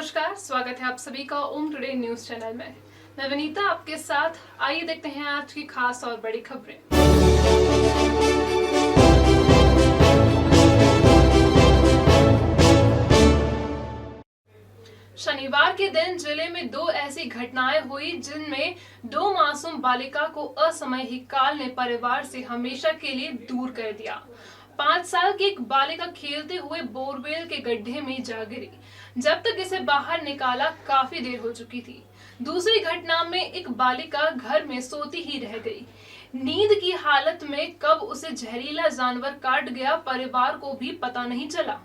नमस्कार, स्वागत है आप सभी का ओम टुडे न्यूज चैनल में। मैं विनीता आपके साथ। आइए देखते हैं आज की खास और बड़ी खबरें। शनिवार के दिन जिले में दो ऐसी घटनाएं हुई जिनमें दो मासूम बालिका को असामयिक काल ने परिवार से हमेशा के लिए दूर कर दिया। 5 साल की एक बालिका खेलते हुए बोरवेल के गड्ढे में जा गिरी। जब तक इसे बाहर निकाला काफी देर हो चुकी थी। दूसरी घटना में एक बालिका घर में सोती ही रह गई। नींद की हालत में कब उसे जहरीला जानवर काट गया, परिवार को भी पता नहीं चला।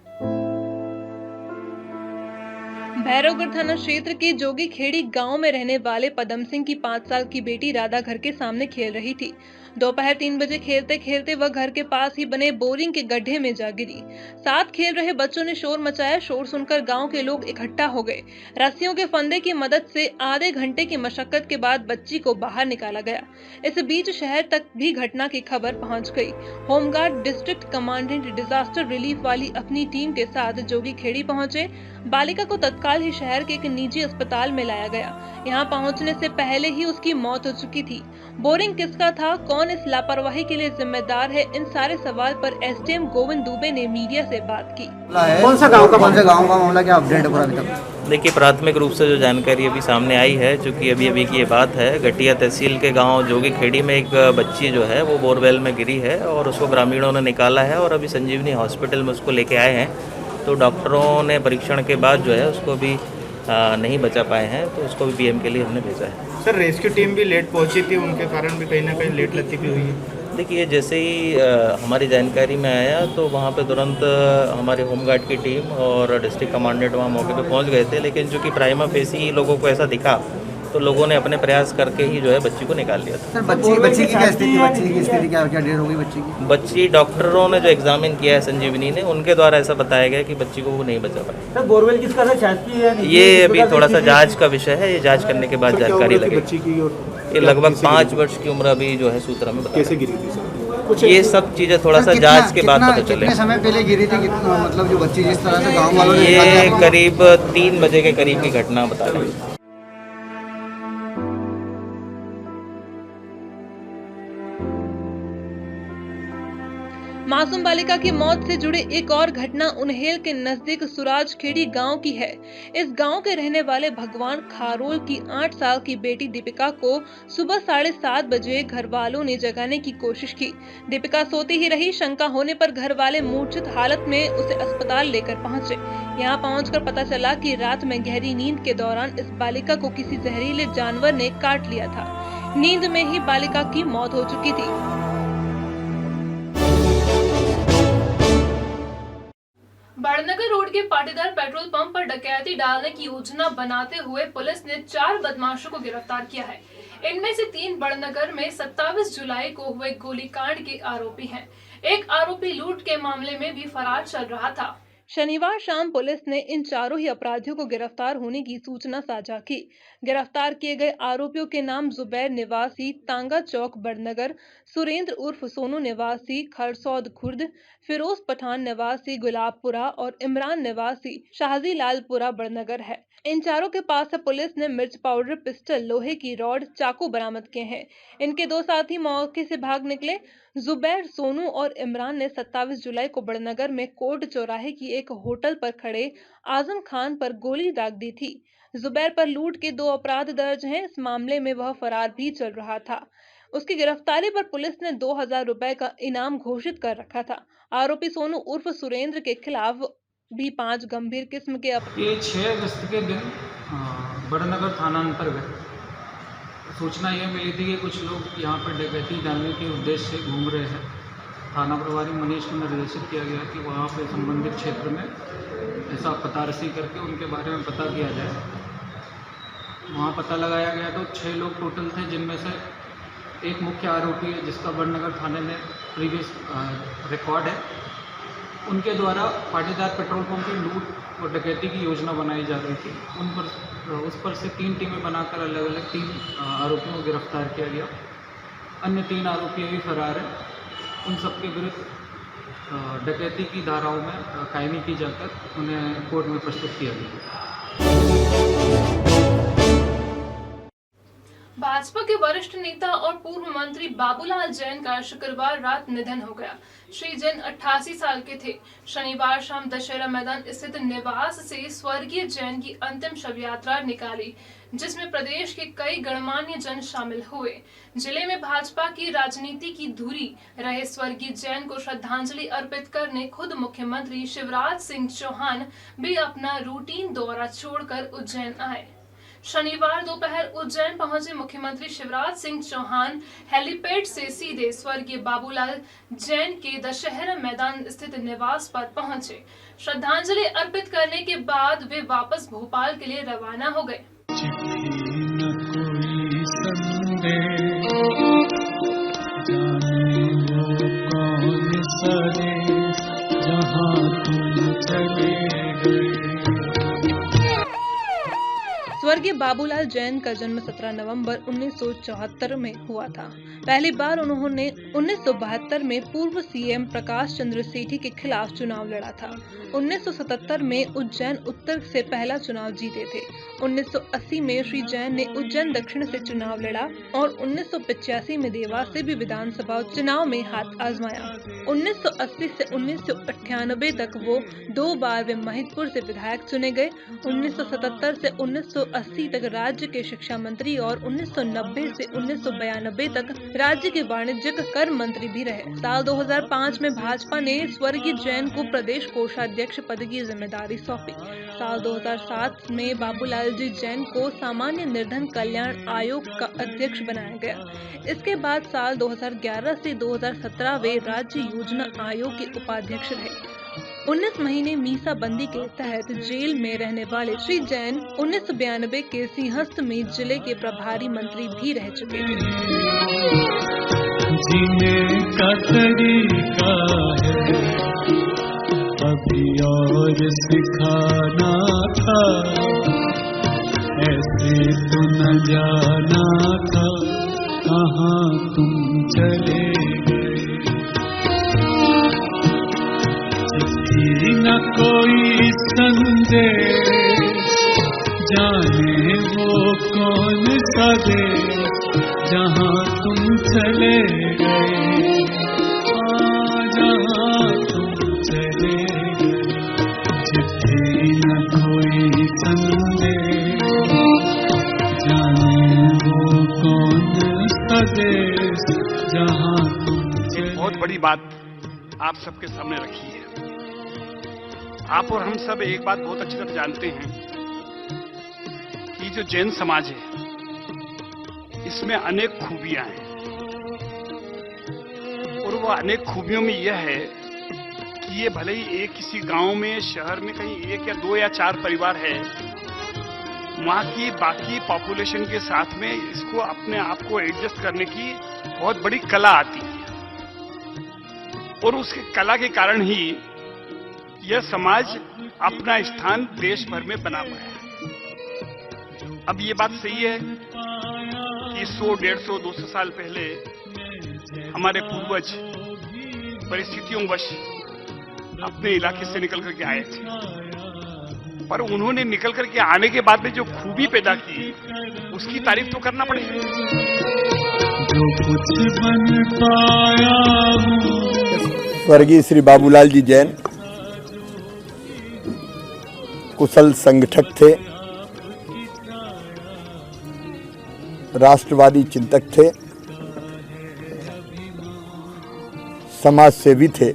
भैरवगढ़ थाना क्षेत्र के जोगी खेड़ी गांव में रहने वाले पदम सिंह की 5 साल की बेटी राधा घर के सामने खेल रही थी। दोपहर 3 बजे खेलते खेलते वह घर के पास ही बने बोरिंग के गड्ढे में जा गिरी। साथ खेल रहे बच्चों ने शोर मचाया। शोर सुनकर गांव के लोग इकट्ठा हो गए। रस्सियों के फंदे की मदद से आधे घंटे की मशक्कत के बाद बच्ची को बाहर निकाला गया। इस बीच शहर तक भी घटना की खबर पहुंच गई। Home guard district commandant disaster relief वाली अपनी टीम के साथ जोगी खेड़ी पहुंचे। बालिका को तत्काल ही शहर के एक निजी अस्पताल में लाया गया। यहां पहुंचने से पहले ही उसकी मौत हो चुकी थी। बोरिंग किसका था, कौन इस लापरवाही के लिए जिम्मेदार है, इन सारे सवाल पर एसडीएम गोविंद दुबे ने मीडिया से बात की। कौन सा गांव का मामला, क्या अपडेट है अभी तक? देखिए, प्राथमिक रूप से जो जानकारी अभी सामने आई है, चूँकि अभी की ये बात है, गटिया तहसील के गांव जोगी खेड़ी में एक बच्ची जो है वो बोरवेल में गिरी है और उसको ग्रामीणों ने निकाला है और अभी संजीवनी हॉस्पिटल में उसको लेके आए हैं। तो डॉक्टरों ने परीक्षण के बाद जो है उसको भी नहीं बचा पाए हैं, तो उसको भी पीएम के लिए हमने भेजा है। सर, रेस्क्यू टीम भी लेट पहुंची थी, उनके कारण भी कहीं ना कहीं लेट लगती भी हुई है। देखिए, जैसे ही हमारी जानकारी में आया तो वहाँ पे तुरंत हमारे होमगार्ड की टीम और डिस्ट्रिक्ट कमांडेंट वहाँ मौके पे पहुँच गए थे, लेकिन चूँकि प्राइमा फेसी लोगों को ऐसा दिखा तो लोगों ने अपने प्रयास करके ही जो है बच्ची को निकाल लिया था। सर, बच्ची की क्या स्थिति, क्या डेट हो गई बच्ची की? बच्ची डॉक्टरों ने जो एग्जामिन किया है संजीवनी ने, उनके द्वारा ऐसा बताया गया कि बच्ची को वो नहीं बचा पाए। सर, बोरवेल किसका था, शासकीय है नहीं? ये अभी थोड़ा सा जांच का विषय है, ये जांच करने के बाद जानकारी लगेगी। ये लगभग 5 वर्ष की उम्र अभी जो है सूत्रों में कैसे गिरी थी सर? ये सब चीजें थोड़ा सा जांच के बाद पता चले। कितने समय पहले गिरी थी, मतलब जो बच्ची जिस तरह से गाँव वालों ने ये करीब 3 बजे के करीब की घटना बता रही है। मासूम बालिका की मौत से जुड़े एक और घटना उन्हेल के नजदीक सुराज खेड़ी गांव की है। इस गांव के रहने वाले भगवान खारोल की 8 साल की बेटी दीपिका को सुबह 7:30 बजे घर वालों ने जगाने की कोशिश की। दीपिका सोती ही रही। शंका होने पर घर वाले मूर्छित हालत में उसे अस्पताल लेकर पहुंचे। यहां पहुंचकर पता चला कि रात में गहरी नींद के दौरान इस बालिका को किसी जहरीले जानवर ने काट लिया था। नींद में ही बालिका की मौत हो चुकी थी। बड़नगर रोड के पाटीदार पेट्रोल पंप पर डकैती डालने की योजना बनाते हुए पुलिस ने 4 बदमाशों को गिरफ्तार किया है। इनमें से 3 बड़नगर में 27 जुलाई को हुए गोलीकांड के आरोपी हैं। एक आरोपी लूट के मामले में भी फरार चल रहा था। शनिवार शाम पुलिस ने इन चारों ही अपराधियों को गिरफ्तार होने की सूचना साझा की। गिरफ्तार किए गए आरोपियों के नाम जुबैर निवासी तांगा चौक बड़नगर, सुरेंद्र उर्फ सोनू निवासी खरसौद खुर्द, फिरोज पठान निवासी गुलाबपुरा और इमरान निवासी शाहजी लालपुरा बड़नगर है। इन चारों के पास से पुलिस ने मिर्च पाउडर, पिस्टल, लोहे की रॉड, चाकू बरामद किए हैं। इनके 2 साथी मौके से भाग निकले। जुबैर, सोनू और इमरान ने 27 जुलाई को बड़नगर में कोर्ट चौराहे की एक होटल पर खड़े आजम खान पर गोली दाग दी थी। जुबैर पर लूट के 2 अपराध दर्ज हैं। इस मामले में वह फरार भी चल रहा था। उसकी गिरफ्तारी पर पुलिस ने 2000 रुपए का इनाम घोषित कर रखा था। आरोपी सोनू उर्फ सुरेंद्र के खिलाफ भी 5 गंभीर किस्म के ये 6 अगस्त के दिन बड़नगर थाना अंतर्गत सूचना यह मिली थी कि कुछ लोग यहाँ पर डकैती डालने के उद्देश्य से घूम रहे हैं। थाना प्रभारी मनीष को निर्देशित किया गया कि वहाँ पर संबंधित क्षेत्र में ऐसा पतारसी करके उनके बारे में पता किया जाए। वहाँ पता लगाया गया तो 6 लोग टोटल थे, जिनमें से एक मुख्य आरोपी है जिसका बड़नगर थाने में प्रीवियस रिकॉर्ड है। उनके द्वारा पाटीदार पेट्रोल पंप की लूट और डकैती की योजना बनाई जा रही थी। उस पर से 3 टीमें बनाकर अलग अलग 3 आरोपियों को गिरफ्तार किया गया। अन्य 3 आरोपी अभी फरार हैं। उन सबके विरुद्ध डकैती की धाराओं में कायमी की जाकर उन्हें कोर्ट में प्रस्तुत किया गया। भाजपा के वरिष्ठ नेता और पूर्व मंत्री बाबूलाल जैन का शुक्रवार रात निधन हो गया। श्री जैन 88 साल के थे। शनिवार शाम दशहरा मैदान स्थित निवास से स्वर्गीय जैन की अंतिम शव यात्रा निकाली, जिसमें प्रदेश के कई गणमान्य जन शामिल हुए। जिले में भाजपा की राजनीति की धुरी रहे स्वर्गीय जैन को श्रद्धांजलि अर्पित करने खुद मुख्यमंत्री शिवराज सिंह चौहान भी अपना रूटीन दौरा छोड़कर उज्जैन आए। शनिवार दोपहर उज्जैन पहुंचे मुख्यमंत्री शिवराज सिंह चौहान हेलीपैड से सीधे स्वर्गीय बाबूलाल जैन के दशहरा मैदान स्थित निवास पर पहुंचे। श्रद्धांजलि अर्पित करने के बाद वे वापस भोपाल के लिए रवाना हो गए। स्वर्गीय बाबूलाल जैन का जन्म 17 नवंबर 1974 में हुआ था। पहली बार उन्होंने 1972 में पूर्व सीएम प्रकाश चंद्र सेठी के खिलाफ चुनाव लड़ा था। 1977 में उज्जैन उत्तर से पहला चुनाव जीते थे। 1980 में श्री जैन ने उज्जैन दक्षिण से चुनाव लड़ा और 1985 में देवास से भी विधानसभा चुनाव में हाथ आजमाया। 1980 से 1998 तक वो 2 बार वे महिदपुर से विधायक चुने गए। 1977 से 1980 तक राज्य के शिक्षा मंत्री और 1990 से 1992 तक राज्य के वाणिज्यिक कर मंत्री भी रहे। साल 2005 में भाजपा ने स्वर्गीय जैन को प्रदेश कोषाध्यक्ष पद की जिम्मेदारी सौंपी। साल 2007 में बाबूलाल जी जैन को सामान्य निर्धन कल्याण आयोग का अध्यक्ष बनाया गया। इसके बाद साल 2011 से 2017 वे राज्य योजना आयोग के उपाध्यक्ष रहे। 19 महीने मीसा बंदी के तहत जेल में रहने वाले श्री जैन 1992 के सिंहस्थ में जिले के प्रभारी मंत्री भी रह चुके थे। जीने का तरीका है अभी और सिखाना था, ऐसे तो न जाना था कहाँ तुम चले गए। चिट्ठी न कोई संदेश, जाने वो कौन सा देश जहाँ तुम चले गए। जहाँ तुम चले गए, चिट्ठी न कोई संदेश, जाने वो कौन सा देश जहाँ तुम चले। एक बहुत बड़ी बात आप सबके सामने रखी है। आप और हम सब एक बात बहुत अच्छी तरह जानते हैं कि जो जैन समाज है इसमें अनेक खूबियां हैं, और वो अनेक खूबियों में यह है कि ये भले ही एक किसी गांव में शहर में कहीं 1 या 2 या 4 परिवार है, वहां की बाकी पॉपुलेशन के साथ में इसको अपने आप को एडजस्ट करने की बहुत बड़ी कला आती है, और उसकी कला के कारण ही यह समाज अपना स्थान देश भर में बना हुआ है। अब ये बात सही है कि 100, 150, 200 साल पहले हमारे पूर्वज परिस्थितियों वश अपने इलाके से निकल करके आए थे, पर उन्होंने निकल करके आने के बाद में जो खूबी पैदा की उसकी तारीफ तो करना पड़ेगा। जो कुछ बन पाया स्वर्गीय श्री बाबूलाल जी जैन कुशल संगठक थे, राष्ट्रवादी चिंतक थे, समाज सेवी थे,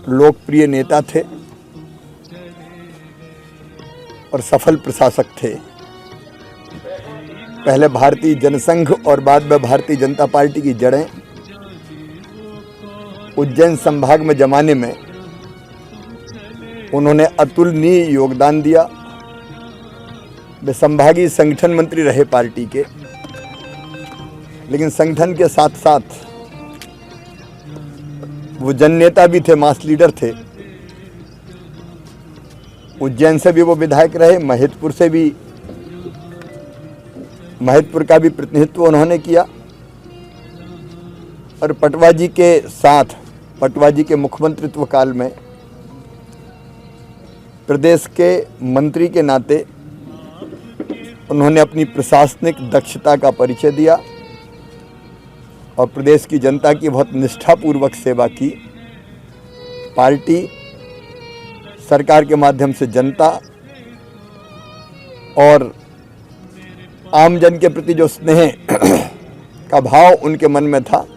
लोकप्रिय नेता थे और सफल प्रशासक थे। पहले भारतीय जनसंघ और बाद में भारतीय जनता पार्टी की जड़ें उज्जैन संभाग में जमाने में उन्होंने अतुलनीय योगदान दिया। वे संभागीय संगठन मंत्री रहे पार्टी के, लेकिन संगठन के साथ साथ वो जन नेता भी थे, मास लीडर थे। उज्जैन से भी वो विधायक रहे, महिदपुर से भी, महिदपुर का भी प्रतिनिधित्व उन्होंने किया, और पटवा जी के साथ, पटवा जी के मुख्यमंत्रित्व काल में प्रदेश के मंत्री के नाते उन्होंने अपनी प्रशासनिक दक्षता का परिचय दिया और प्रदेश की जनता की बहुत निष्ठापूर्वक सेवा की। पार्टी सरकार के माध्यम से जनता और आमजन के प्रति जो स्नेह का भाव उनके मन में था,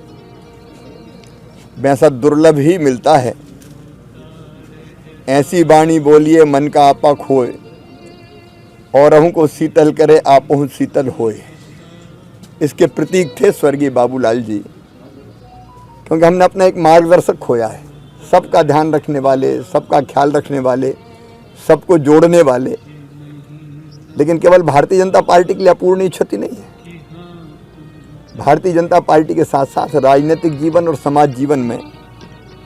वैसा दुर्लभ ही मिलता है। ऐसी वाणी बोलिए मन का आपा खोए, औरहु को शीतल करे आपहु शीतल होए। इसके प्रतीक थे स्वर्गीय बाबूलाल जी, क्योंकि हमने अपना एक मार्गदर्शक खोया है, सबका ध्यान रखने वाले, सबका ख्याल रखने वाले, सबको जोड़ने वाले। लेकिन केवल भारतीय जनता पार्टी के लिए अपूर्णीय क्षति नहीं है। भारतीय जनता पार्टी के साथ साथ राजनीतिक जीवन और समाज जीवन में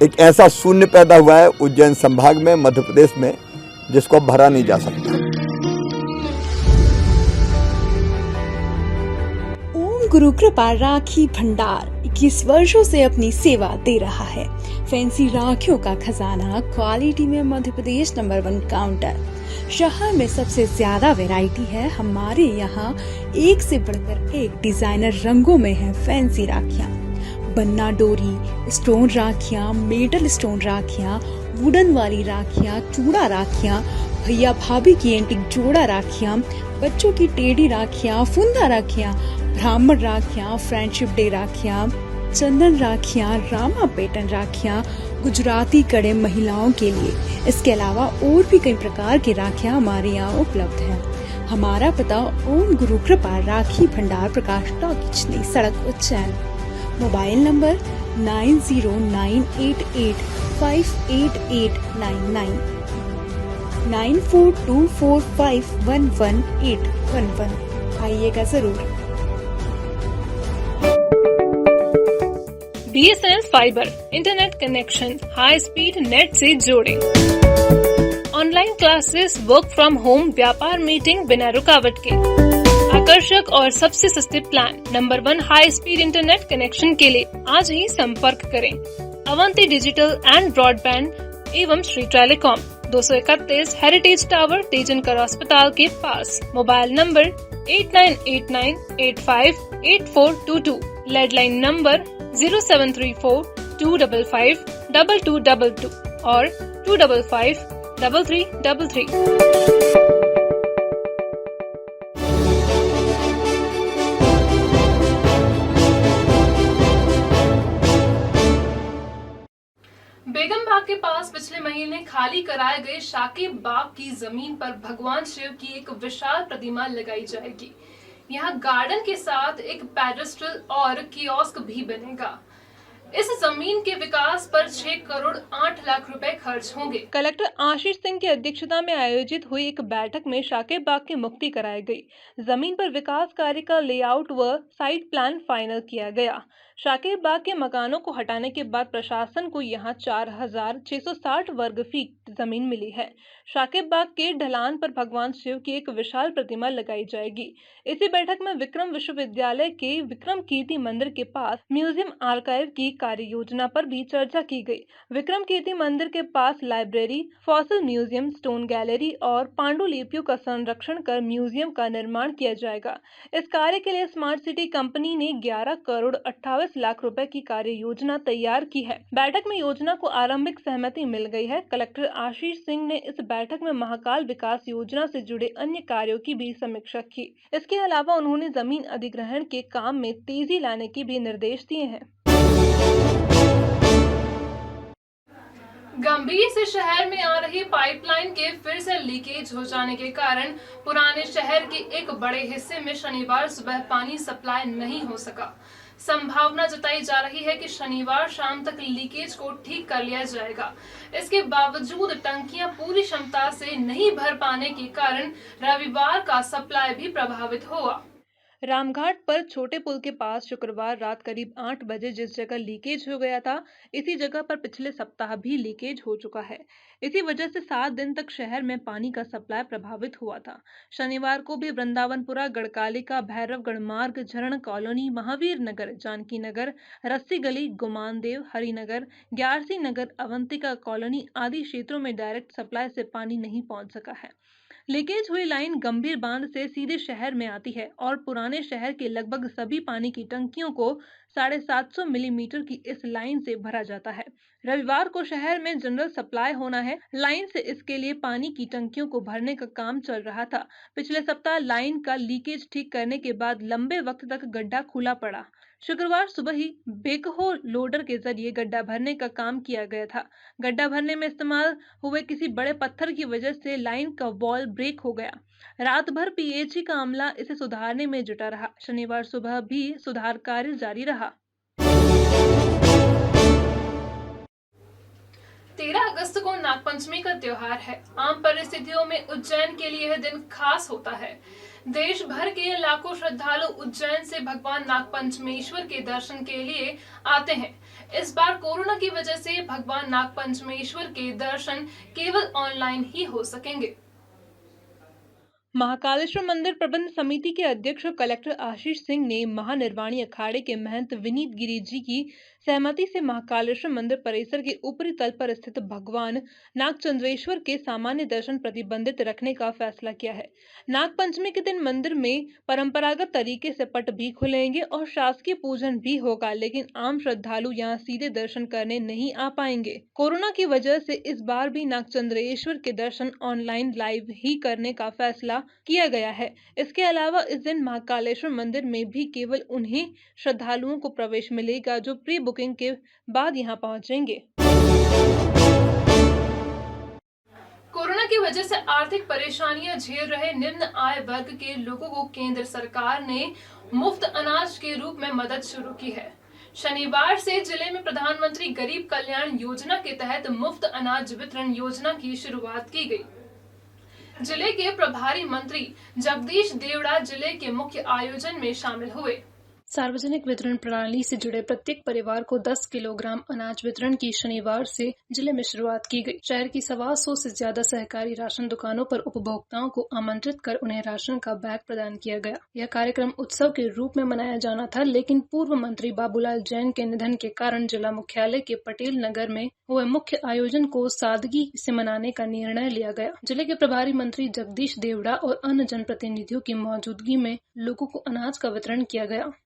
एक ऐसा शून्य पैदा हुआ है उज्जैन संभाग में, मध्य प्रदेश में, जिसको अब भरा नहीं जा सकता। ओम गुरु कृपा राखी भंडार 21 वर्षों से अपनी सेवा दे रहा है। फैंसी राखियों का खजाना, क्वालिटी में मध्य प्रदेश नंबर 1 काउंटर। शहर में सबसे ज्यादा वैरायटी है। हमारे यहाँ एक से बढ़कर एक डिजाइनर रंगों में है फैंसी राखियाँ। बन्ना डोरी, स्टोन राखियाँ, मेटल स्टोन राखियाँ, वुडन वाली राखियाँ, चूड़ा राखियाँ, भैया भाभी की एंटिक जोड़ा राखियाँ, बच्चों की टेढ़ी राखियाँ, फुंदा राखियाँ, ब्राह्मण राखियाँ, फ्रेंडशिप डे राखियाँ, चंदन राखियाँ, रामा पैटर्न राखियाँ, गुजराती कड़े महिलाओं के लिए। इसके अलावा और भी कई प्रकार की राखियाँ हमारे यहाँ उपलब्ध हैं। हमारा पता ओम गुरु कृपा राखी भंडार, प्रकाश टॉकीज, नई सड़क, उज्जैन। Mobile number 9098858899 9424511811। आइएगा जरूर। BSNL fibre internet connection high speed net से जोड़ें। Online classes, work from home, व्यापार मीटिंग बिना रुकावट के। आकर्षक और सबसे सस्ते plan, number 1 high speed internet connection के लिए आज ही संपर्क करें। अवंती डिजिटल एंड ब्रॉडबैंड एवं Shri telecom, 231 heritage tower, Tejankar अस्पताल के पास। मोबाइल नंबर 8989858422, लैंडलाइन नंबर 0734-255-2222 और 255-3333। बेगम बाग के पास पिछले महीने खाली कराए गए शाकिब बाग की जमीन पर भगवान शिव की एक विशाल प्रतिमा लगाई जाएगी। यहाँ गार्डन के साथ एक पेडेस्ट्रल और कियोस्क भी बनेगा। इस जमीन के विकास पर 6 करोड़ 8 लाख रुपए खर्च होंगे। कलेक्टर आशीष सिंह की अध्यक्षता में आयोजित हुई एक बैठक में शाकिब बाग की मुक्ति कराई गई। जमीन पर विकास कार्य का लेआउट व साइट प्लान फाइनल किया गया। शाकिब बाग के मकानों को हटाने के बाद प्रशासन को यहां 4660 वर्ग फीट जमीन मिली है। शाकिब बाग के ढलान पर भगवान शिव की एक विशाल प्रतिमा लगाई जाएगी। इसी बैठक में विक्रम विश्वविद्यालय के विक्रम कीर्ति मंदिर के पास म्यूजियम आर्काइव की कार्य योजना पर भी चर्चा की गई। विक्रम कीर्ति मंदिर के पास library, fossil museum, stone gallery और पांडुलिपियों का संरक्षण कर म्यूजियम का निर्माण किया जाएगा। इस कार्य के लिए स्मार्ट सिटी कंपनी ने 11 करोड़ 28 लाख रुपए की कार्य योजना तैयार की है। बैठक में योजना को आरंभिक सहमति मिल गई है। कलेक्टर आशीष सिंह ने इस बैठक में महाकाल विकास योजना से जुड़े अन्य कार्यों की भी समीक्षा की। इसके अलावा उन्होंने जमीन अधिग्रहण के काम में तेजी लाने के भी निर्देश दिए हैं। गंभीर से शहर में आ रही पाइपलाइन के फिर से लीकेज हो जाने के कारण पुराने शहर के एक बड़े हिस्से में शनिवार सुबह पानी सप्लाई नहीं हो सका। संभावना जताई जा रही है कि शनिवार शाम तक लीकेज को ठीक कर लिया जाएगा। इसके बावजूद टंकियां पूरी क्षमता से नहीं भर पाने के कारण रविवार का सप्लाई भी प्रभावित हुआ। रामघाट पर छोटे पुल के पास शुक्रवार रात करीब 8 बजे जिस जगह लीकेज हो गया था, इसी जगह पर पिछले सप्ताह भी लीकेज हो चुका है। इसी वजह से 7 दिन तक शहर में पानी का सप्लाई प्रभावित हुआ था। शनिवार को भी वृंदावनपुरा, गढ़कालिका, भैरवगढ़ मार्ग, झरण कॉलोनी, महावीर नगर, जानकी नगर, रस्सी गली, गुमानदेव, हरिनगर, ग्यारसी नगर, अवंतिका कॉलोनी आदि क्षेत्रों में डायरेक्ट सप्लाई से पानी नहीं पहुंच सका है। लीकेज हुई लाइन गंभीर बांध से सीधे शहर में आती है और पुराने शहर के लगभग सभी पानी की टंकियों को 750 मिलीमीटर की इस लाइन से भरा जाता है। रविवार को शहर में जनरल सप्लाई होना है। लाइन से इसके लिए पानी की टंकियों को भरने का काम चल रहा था। पिछले सप्ताह लाइन का लीकेज ठीक करने के बाद लंबे वक्त तक गड्ढा खुला पड़ा। शुक्रवार सुबह ही बेकहो लोडर के जरिए गड्ढा भरने का काम किया गया था। गड्ढा भरने में इस्तेमाल हुए किसी बड़े पत्थर की वजह से लाइन का वॉल ब्रेक हो गया। रात भर पीएचई का अमला इसे सुधारने में जुटा रहा। शनिवार सुबह भी सुधार कार्य जारी रहा। 13 अगस्त को नागपंचमी का त्योहार है। आम परिस्थितियों में उज्जैन के लिए यह दिन खास होता है। देश भर के लाखों श्रद्धालु उज्जैन से भगवान नागपंचमेश्वर के दर्शन के लिए आते हैं। इस बार कोरोना की वजह से भगवान नागपंचमेश्वर के दर्शन केवल ऑनलाइन ही हो सकेंगे। महाकालेश्वर मंदिर प्रबंध समिति के अध्यक्ष कलेक्टर आशीष सिंह ने महानिर्वाणी अखाड़े के महंत विनीत गिरी जी की सहमति से महाकालेश्वर मंदिर परिसर के ऊपरी तल पर स्थित भगवान नागचंद्रेश्वर के सामान्य दर्शन प्रतिबंधित रखने का फैसला किया है। नागपंचमी के दिन मंदिर में परंपरागत तरीके से पट भी खुलेंगे और शासकीय पूजन भी होगा, लेकिन आम श्रद्धालु यहां सीधे दर्शन करने नहीं आ पाएंगे। कोरोना की वजह से इस बार भी नागचंद्रेश्वर के दर्शन ऑनलाइन लाइव ही करने का फैसला किया गया है। इसके अलावा इस दिन महाकालेश्वर मंदिर में भी केवल उन्हीं श्रद्धालुओं को प्रवेश मिलेगा जो प्री बुकिंग के बाद यहां पहुंचेंगे। कोरोना की वजह से आर्थिक परेशानियां झेल रहे निम्न आय वर्ग के लोगों को केंद्र सरकार ने मुफ्त अनाज के रूप में मदद शुरू की है। शनिवार से जिले में प्रधानमंत्री गरीब कल्याण योजना के तहत मुफ्त अनाज वितरण योजना की शुरुआत की गई। जिले के प्रभारी मंत्री जगदीश देवड़ा जिले के मुख्य आयोजन में शामिल हुए। सार्वजनिक वितरण प्रणाली से जुड़े प्रत्येक परिवार को 10 किलोग्राम अनाज वितरण की शनिवार से जिले में शुरुआत की गई। शहर की 125 से ज्यादा सहकारी राशन दुकानों पर उपभोक्ताओं को आमंत्रित कर उन्हें राशन का बैग प्रदान किया गया। यह कार्यक्रम उत्सव के रूप में मनाया जाना था, लेकिन पूर्व मंत्री बाबूलाल जैन के निधन के कारण जिला मुख्यालय के पटेल नगर में हुए मुख्य आयोजन को सादगी से मनाने का निर्णय लिया गया। जिले के प्रभारी मंत्री जगदीश देवड़ा और अन्य जनप्रतिनिधियों की मौजूदगी में लोगों को अनाज का वितरण किया गया।